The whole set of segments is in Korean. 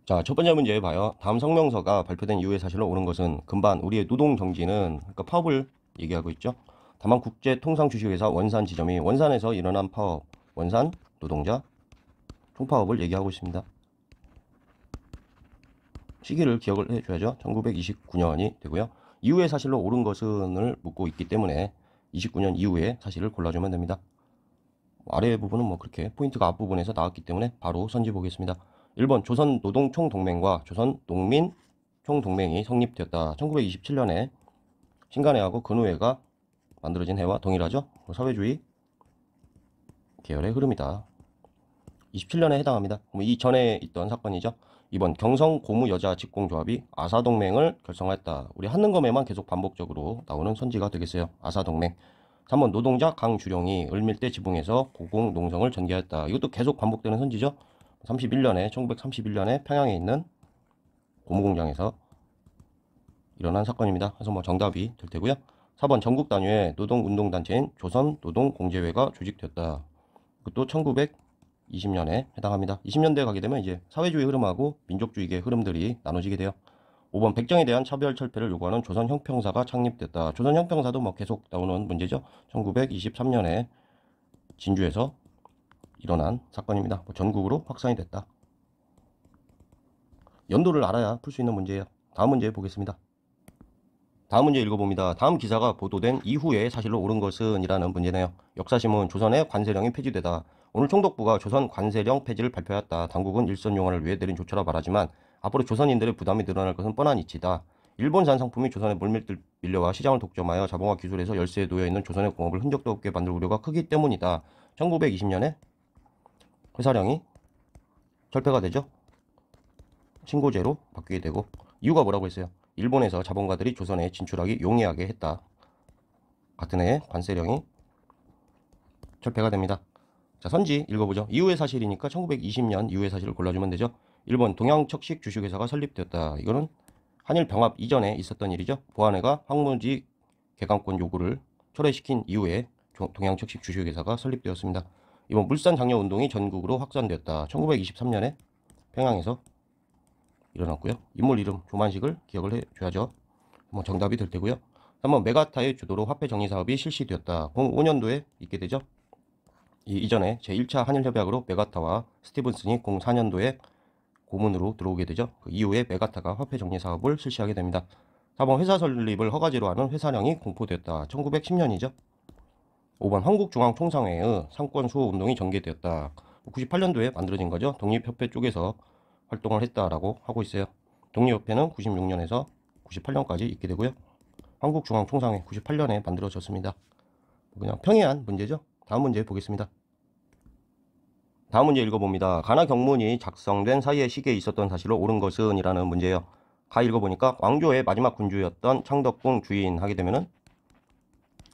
자, 첫 번째 문제 봐요. 다음 성명서가 발표된 이후의 사실로 옳은 것은 근반 우리의 노동 정지는 그러니까 파업을 얘기하고 있죠. 다만 국제통상주식회사 원산 지점이 원산에서 일어난 파업, 원산 노동자 총파업을 얘기하고 있습니다. 시기를 기억을 해줘야죠. 1929년이 되고요. 이후의 사실로 옳은 것은을 묻고 있기 때문에 29년 이후의 사실을 골라주면 됩니다. 아래 부분은 뭐 그렇게 포인트가 앞부분에서 나왔기 때문에 바로 선지 보겠습니다. 1번 조선노동총동맹과 조선농민총동맹이 성립되었다. 1927년에 신간회하고 근우회가 만들어진 해와 동일하죠. 사회주의 계열의 흐름이다. 27년에 해당합니다. 이 전에 있던 사건이죠. 2번 경성고무여자직공조합이 아사동맹을 결성했다. 우리 한능검에만 계속 반복적으로 나오는 선지가 되겠어요. 아사동맹. 3번 노동자 강주령이 을밀대 지붕에서 고공농성을 전개했다. 이것도 계속 반복되는 선지죠. 1931년에 평양에 있는 고무공장에서 일어난 사건입니다. 그래서 뭐 정답이 될 테고요. 4번 전국 단위의 노동운동단체인 조선노동공제회가 조직되었다. 그것도 1920년에 해당합니다. 20년대에 가게 되면 이제 사회주의 흐름하고 민족주의의 흐름들이 나눠지게 돼요. 5번 백정에 대한 차별 철폐를 요구하는 조선형평사가 창립됐다. 조선형평사도 뭐 계속 나오는 문제죠. 1923년에 진주에서 일어난 사건입니다. 전국으로 확산이 됐다. 연도를 알아야 풀 수 있는 문제예요. 다음 문제 보겠습니다. 다음 문제 읽어봅니다. 다음 기사가 보도된 이후에 사실로 옳은 것은 이라는 문제네요. 역사신문 조선의 관세령이 폐지되다. 오늘 총독부가 조선 관세령 폐지를 발표하였다. 당국은 일선 용화를 위해 내린 조처라 말하지만 앞으로 조선인들의 부담이 늘어날 것은 뻔한 이치다. 일본산 상품이 조선에 물밀 밀려와 시장을 독점하여 자본과 기술에서 열세에 놓여있는 조선의 공업을 흔적도 없게 만들 우려가 크기 때문이다. 1920년에 회사령이 철폐가 되죠. 신고제로 바뀌게 되고 이유가 뭐라고 했어요? 일본에서 자본가들이 조선에 진출하기 용이하게 했다. 같은 해에 관세령이 철폐가 됩니다. 자, 선지 읽어보죠. 이후의 사실이니까 1920년 이후의 사실을 골라주면 되죠. 1번 동양척식 주식회사가 설립되었다. 이거는 한일 병합 이전에 있었던 일이죠. 보안회가 황무지 개강권 요구를 철회시킨 이후에 동양척식 주식회사가 설립되었습니다. 이번 물산 장려 운동이 전국으로 확산되었다. 1923년에 평양에서 일어났고요. 인물 이름 조만식을 기억을 해줘야죠. 뭐 정답이 될 테고요. 3번 메가타의 주도로 화폐 정리 사업이 실시되었다. 05년도에 있게 되죠. 이전에 제1차 한일협약으로 메가타와 스티븐슨이 04년도에 고문으로 들어오게 되죠. 그 이후에 메가타가 화폐 정리 사업을 실시하게 됩니다. 4번 회사 설립을 허가제로 하는 회사령이 공포되었다. 1910년이죠. 5번 한국중앙총상회의 상권 수호 운동이 전개되었다. 98년도에 만들어진 거죠. 독립협회 쪽에서 활동을 했다라고 하고 있어요. 독립협회는 96년에서 98년까지 있게 되고요. 한국중앙총상회 98년에 만들어졌습니다. 그냥 평이한 문제죠. 다음 문제 보겠습니다. 다음 문제 읽어봅니다. 가나 경문이 작성된 사이의 시기에 있었던 사실로 옳은 것은 이라는 문제예요. 가 읽어보니까 왕조의 마지막 군주였던 창덕궁 주인 하게 되면은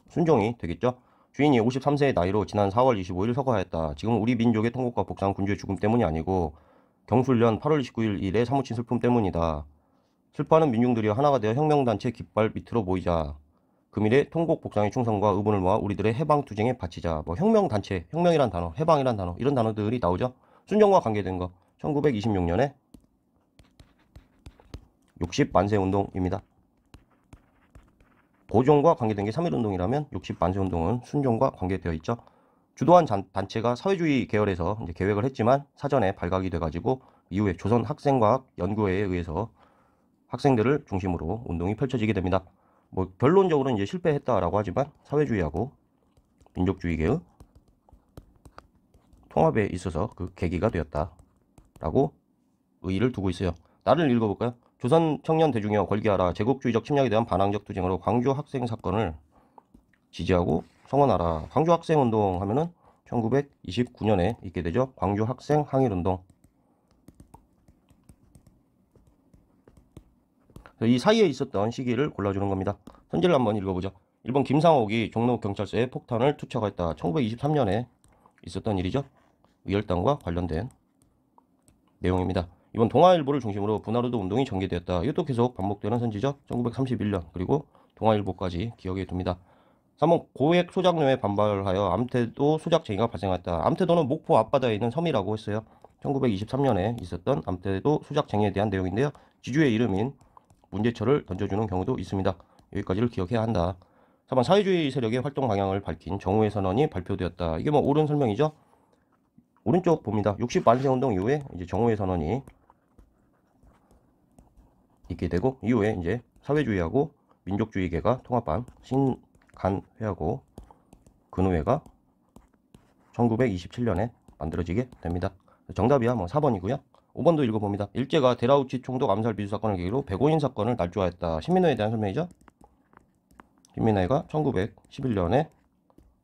순종이 되겠죠. 주인이 53세의 나이로 지난 4월 25일 서거하였다. 지금 우리 민족의 통곡과 복상 군주의 죽음 때문이 아니고 경술년 8월 29일 일에 사무친 슬픔 때문이다. 슬퍼하는 민중들이 하나가 되어 혁명단체 깃발 밑으로 모이자. 금일에 통곡 복상의 충성과 의분을 모아 우리들의 해방투쟁에 바치자. 뭐 혁명단체, 혁명이란 단어, 해방이란 단어 이런 단어들이 나오죠. 순정과 관계된 거 1926년에 60만세운동입니다. 보종과 관계된 게 3.1운동이라면 60만세운동은 순종과 관계되어 있죠. 주도한 단체가 사회주의 계열에서 이제 계획을 했지만 사전에 발각이 돼가지고 이후에 조선학생과학연구회에 의해서 학생들을 중심으로 운동이 펼쳐지게 됩니다. 뭐 결론적으로는 이제 실패했다라고 하지만 사회주의하고 민족주의계의 통합에 있어서 그 계기가 되었다라고 의의를 두고 있어요. 나를 읽어볼까요? 조선 청년 대중이여 걸기하라. 제국주의적 침략에 대한 반항적 투쟁으로 광주 학생 사건을 지지하고 성원하라. 광주 학생 운동 하면은 1929년에 있게 되죠. 광주 학생 항일 운동. 이 사이에 있었던 시기를 골라주는 겁니다. 선지를 한번 읽어보죠. 1번 김상옥이 종로경찰서에 폭탄을 투척했다. 1923년에 있었던 일이죠. 위혈당과 관련된 내용입니다. 이번 동아일보를 중심으로 분하루드 운동이 전개되었다. 이것도 계속 반복되는 선지죠. 1931년 그리고 동아일보까지 기억해 둡니다. 3번 고액 소작료에 반발하여 암태도 소작쟁이가 발생했다. 암태도는 목포 앞바다에 있는 섬이라고 했어요. 1923년에 있었던 암태도 수작쟁이에 대한 내용인데요. 지주의 이름인 문제철을 던져주는 경우도 있습니다. 여기까지를 기억해야 한다. 4번 사회주의 세력의 활동 방향을 밝힌 정오의 선언이 발표되었다. 이게 뭐 옳은 설명이죠. 오른쪽 봅니다. 60만세운동 이후에 이제 정오의 선언이 있게 되고, 이후에 이제 사회주의하고 민족주의계가 통합한 신간회하고 근우회가 1927년에 만들어지게 됩니다. 정답이야 뭐 4번이고요. 5번도 읽어봅니다. 일제가 데라우치 총독 암살 비수 사건을 계기로 백오인 사건을 날조하였다. 신민회에 대한 설명이죠. 신민회가 1911년에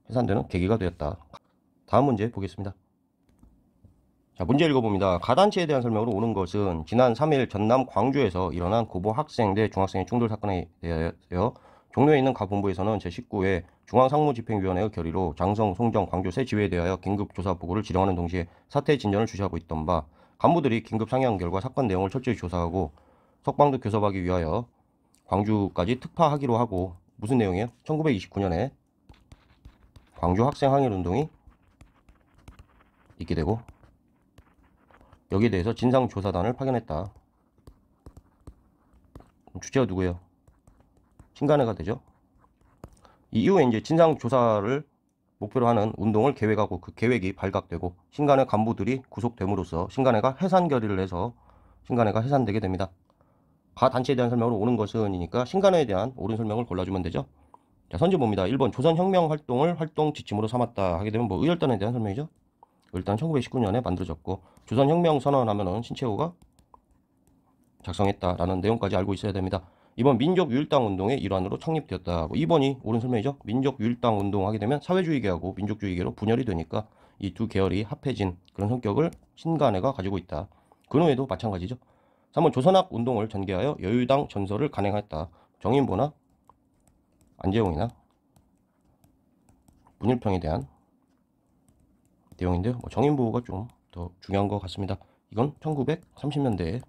해산되는 계기가 되었다. 다음 문제 보겠습니다. 자, 문제 읽어봅니다. 가단체에 대한 설명으로 옳은 것은 지난 3일 전남 광주에서 일어난 고보 학생 대 중학생의 충돌 사건에 대하여 종로에 있는 가 본부에서는 제19회 중앙상무집행위원회의 결의로 장성, 송정, 광주 세 지회에 대하여 긴급 조사 보고를 지령하는 동시에 사태 진전을 주시하고 있던 바, 간부들이 긴급 상의한 결과 사건 내용을 철저히 조사하고 석방도 교섭하기 위하여 광주까지 특파하기로 하고, 무슨 내용이에요? 1929년에 광주 학생 항일 운동이 있게 되고 여기에 대해서 진상조사단을 파견했다. 주체가 누구예요? 신간회가 되죠. 이 이후에 이제 진상조사를 목표로 하는 운동을 계획하고 그 계획이 발각되고 신간회 간부들이 구속됨으로써 신간회가 해산 결의를 해서 신간회가 해산되게 됩니다. 가 단체에 대한 설명으로 옳은 것은이니까 신간회에 대한 옳은 설명을 골라주면 되죠. 자, 선제 봅니다. 1번 조선혁명 활동을 활동 지침으로 삼았다 하게 되면 뭐 의열단에 대한 설명이죠. 일단 1919년에 만들어졌고 조선혁명 선언하면은 신채호가 작성했다라는 내용까지 알고 있어야 됩니다. 이번 민족유일당 운동의 일환으로 창립되었다. 뭐 2번이 옳은 설명이죠. 민족유일당 운동 하게 되면 사회주의계하고 민족주의계로 분열이 되니까 이 두 계열이 합해진 그런 성격을 신간회가 가지고 있다. 근호에도 마찬가지죠. 3번 조선학 운동을 전개하여 여유당 전설을 간행했다. 정인보나 안재홍이나 문일평에 대한 내용인데요. 뭐 정인보가 좀 더 중요한 것 같습니다. 이건 1930년대에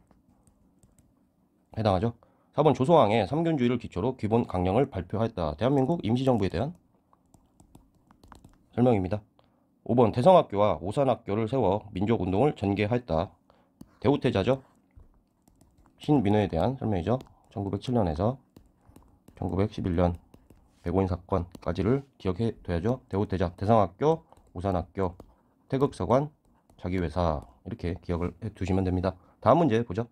해당하죠. 4번 조소왕의 삼균주의를 기초로 기본 강령을 발표하였다. 대한민국 임시정부에 대한 설명입니다. 5번 대성학교와 오산학교를 세워 민족운동을 전개하였다. 대우태자죠. 신민회에 대한 설명이죠. 1907년에서 1911년 백오인 사건까지를 기억해 둬야죠. 대우태자, 대성학교, 오산학교, 태극서관, 자기회사 이렇게 기억을 해 두시면 됩니다. 다음 문제 보죠.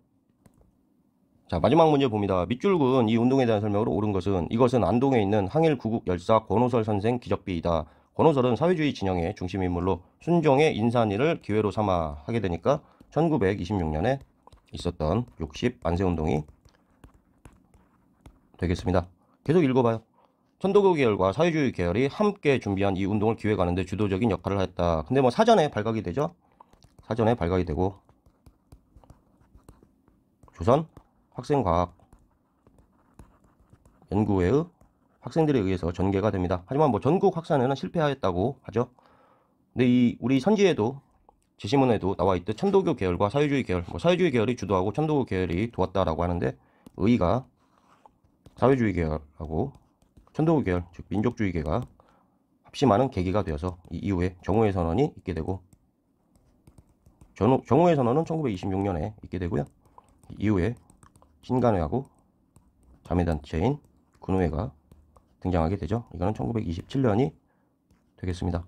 자, 마지막 문제 봅니다. 밑줄근 이 운동에 대한 설명으로 옳은 것은 이것은 안동에 있는 항일 구국 열사 권오설 선생 기적비이다. 권오설은 사회주의 진영의 중심 인물로 순종의 인산일을 기회로 삼아 하게 되니까 1926년에 있었던 60 만세운동이 되겠습니다. 계속 읽어봐요. 천도교 계열과 사회주의 계열이 함께 준비한 이 운동을 기획하는 데 주도적인 역할을 했다. 근데 뭐 사전에 발각이 되죠. 사전에 발각이 되고 조선 학생과학 연구회의 학생들에 의해서 전개가 됩니다. 하지만 뭐 전국 확산에는 실패하였다고 하죠. 근데 이 우리 선지에도 제시문에도 나와 있듯 천도교 계열과 사회주의 계열, 뭐 사회주의 계열이 주도하고 천도교 계열이 도왔다라고 하는데 의의가 사회주의 계열하고 천도교 계열, 즉 민족주의계가 합심하는 계기가 되어서 이 이후에 정오의 선언이 있게 되고 정오의 선언은 1926년에 있게 되고요. 이후에 신간회하고 자매단체인 근우회가 등장하게 되죠. 이거는 1927년이 되겠습니다.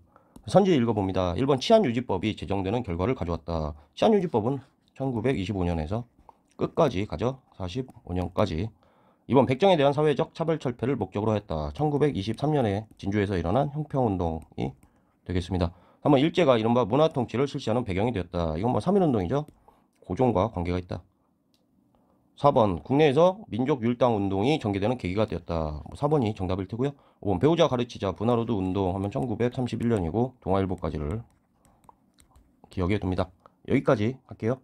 선지 읽어봅니다. 1번 치안유지법이 제정되는 결과를 가져왔다. 치안유지법은 1925년에서 끝까지 가죠. 45년까지. 2번 백정에 대한 사회적 차별철폐를 목적으로 했다. 1923년에 진주에서 일어난 형평운동이 되겠습니다. 3번 일제가 이른바 문화통치를 실시하는 배경이 되었다. 이건 뭐 3.1운동이죠. 고종과 관계가 있다. 4번 국내에서 민족율당 운동이 전개되는 계기가 되었다. 뭐 4번이 정답일 테고요. 5번 배우자 가르치자 분화로드 운동하면 1931년이고 동아일보까지를 기억해 둡니다. 여기까지 할게요.